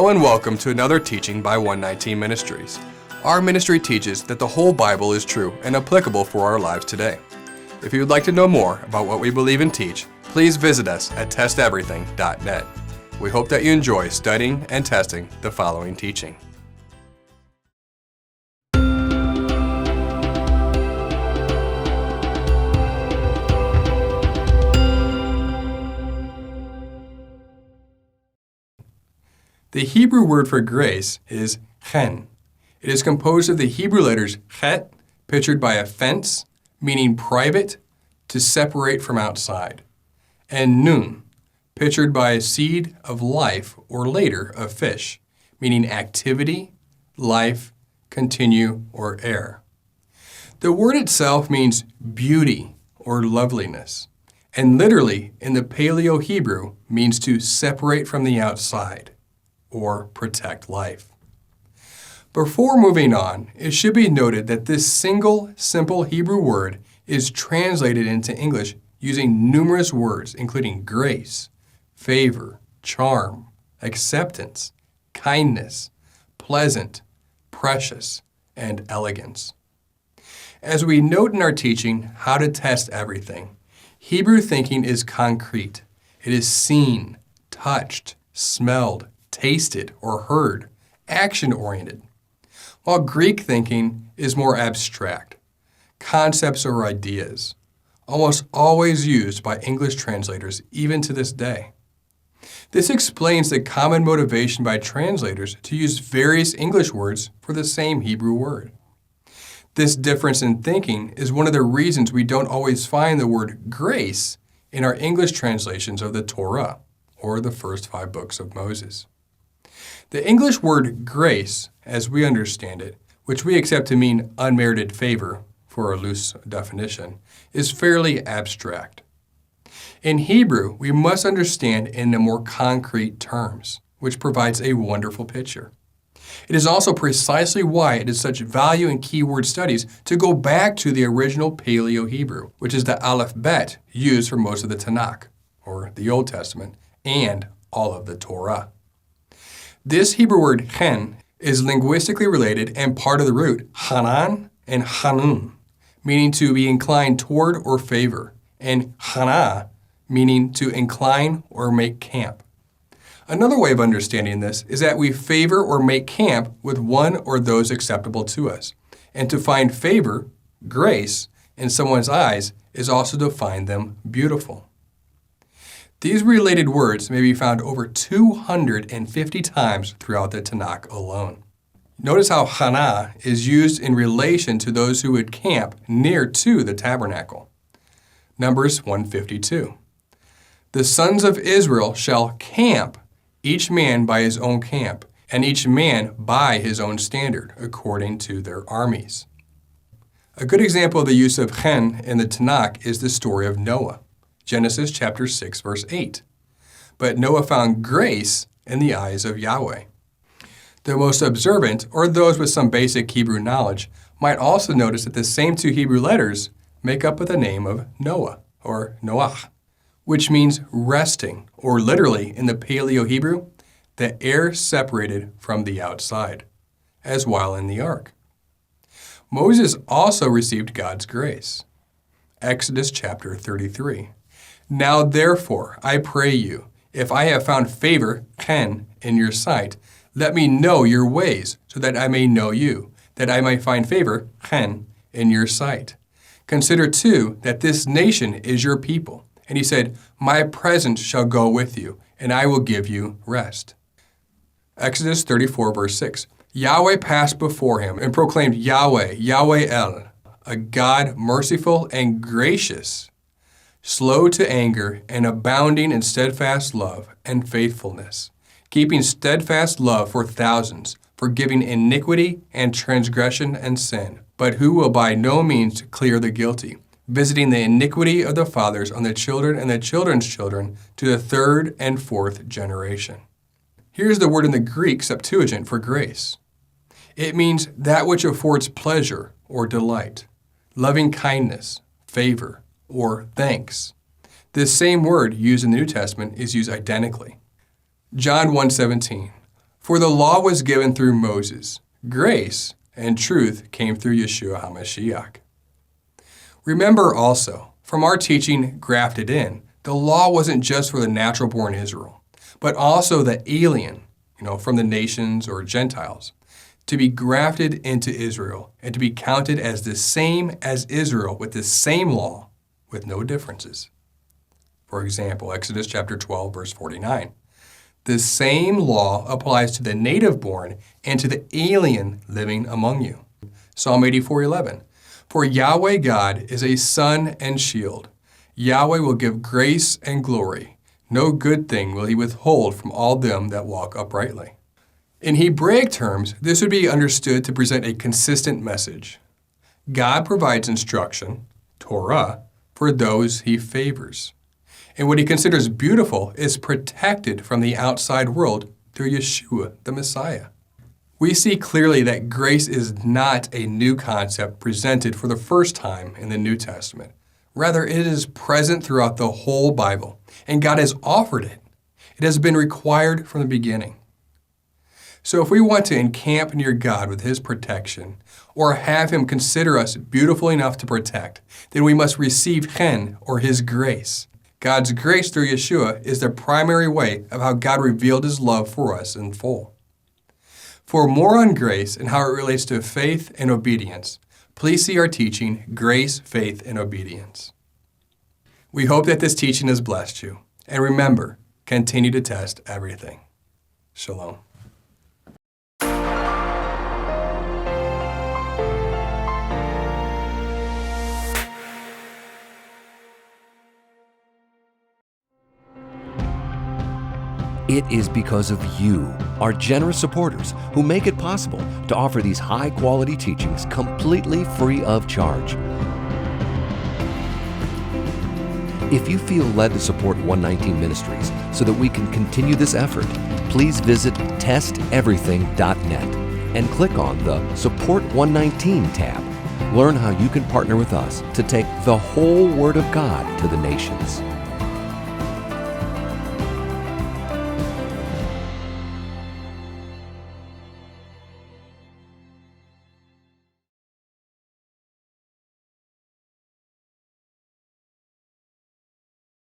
Hello and welcome to another teaching by 119 Ministries. Our ministry teaches that the whole Bible is true and applicable for our lives today. If you would like to know more about what we believe and teach, please visit us at testeverything.net. We hope that you enjoy studying and testing the following teaching. The Hebrew word for grace is chen. It is composed of the Hebrew letters chet, pictured by a fence, meaning private, to separate from outside, and nun, pictured by a seed of life or later of fish, meaning activity, life, continue, or air. The word itself means beauty or loveliness, and literally in the Paleo-Hebrew means to separate from the outside or protect life. Before moving on, it should be noted that this single, simple Hebrew word is translated into English using numerous words, including grace, favor, charm, acceptance, kindness, pleasant, precious, and elegance. As we note in our teaching, How to Test Everything, Hebrew thinking is concrete. It is seen, touched, smelled, tasted, or heard, action-oriented, while Greek thinking is more abstract, concepts or ideas, almost always used by English translators even to this day. This explains the common motivation by translators to use various English words for the same Hebrew word. This difference in thinking is one of the reasons we don't always find the word grace in our English translations of the Torah, or the first 5 books of Moses. The English word grace, as we understand it, which we accept to mean unmerited favor for a loose definition, is fairly abstract. In Hebrew, we must understand in the more concrete terms, which provides a wonderful picture. It is also precisely why it is such value in keyword studies to go back to the original Paleo-Hebrew, which is the Aleph Bet used for most of the Tanakh, or the Old Testament, and all of the Torah. This Hebrew word chen is linguistically related and part of the root hanan and hanun, meaning to be inclined toward or favor, and hana, meaning to incline or make camp. Another way of understanding this is that we favor or make camp with one or those acceptable to us, and to find favor, grace, in someone's eyes is also to find them beautiful. These related words may be found over 250 times throughout the Tanakh alone. Notice how Hana is used in relation to those who would camp near to the tabernacle. Numbers 152. The sons of Israel shall camp, each man by his own camp, and each man by his own standard, according to their armies. A good example of the use of chen in the Tanakh is the story of Noah. Genesis chapter 6, verse 8. But Noah found grace in the eyes of Yahweh. The most observant, or those with some basic Hebrew knowledge, might also notice that the same 2 Hebrew letters make up the name of Noah, or Noach, which means resting, or literally in the Paleo-Hebrew, the air separated from the outside, as while in the ark. Moses also received God's grace. Exodus chapter 33. Now therefore, I pray you, if I have found favor, chen, in your sight, let me know your ways, so that I may know you, that I may find favor, chen, in your sight. Consider too that this nation is your people. And he said, my presence shall go with you, and I will give you rest. Exodus 34, verse 6. Yahweh passed before him and proclaimed Yahweh, Yahweh El, a God merciful and gracious, slow to anger, and abounding in steadfast love and faithfulness, keeping steadfast love for thousands, forgiving iniquity and transgression and sin, but who will by no means clear the guilty, visiting the iniquity of the fathers on the children and the children's children to the 3rd and 4th generation. Here's the word in the Greek Septuagint for grace. It means that which affords pleasure or delight, loving kindness, favor, or thanks. This same word used in the New Testament is used identically. John 1:17. For the law was given through Moses. Grace and truth came through Yeshua HaMashiach. Remember also, from our teaching Grafted In, the law wasn't just for the natural-born Israel, but also the alien, from the nations or Gentiles, to be grafted into Israel and to be counted as the same as Israel with the same law, with no differences. For example, Exodus chapter 12, verse 49. The same law applies to the native-born and to the alien living among you. Psalm 84:11. For Yahweh God is a sun and shield. Yahweh will give grace and glory. No good thing will he withhold from all them that walk uprightly. In Hebraic terms, this would be understood to present a consistent message. God provides instruction, Torah, for those he favors. And what he considers beautiful is protected from the outside world through Yeshua, the Messiah. We see clearly that grace is not a new concept presented for the first time in the New Testament. Rather, it is present throughout the whole Bible, and God has offered it. It has been required from the beginning. So if we want to encamp near God with his protection, or have him consider us beautiful enough to protect, then we must receive chen, or his grace. God's grace through Yeshua is the primary way of how God revealed his love for us in full. For more on grace and how it relates to faith and obedience, please see our teaching, Grace, Faith, and Obedience. We hope that this teaching has blessed you. And remember, continue to test everything. Shalom. It is because of you, our generous supporters, who make it possible to offer these high-quality teachings completely free of charge. If you feel led to support 119 Ministries so that we can continue this effort, please visit testeverything.net and click on the Support 119 tab. Learn how you can partner with us to take the whole Word of God to the nations.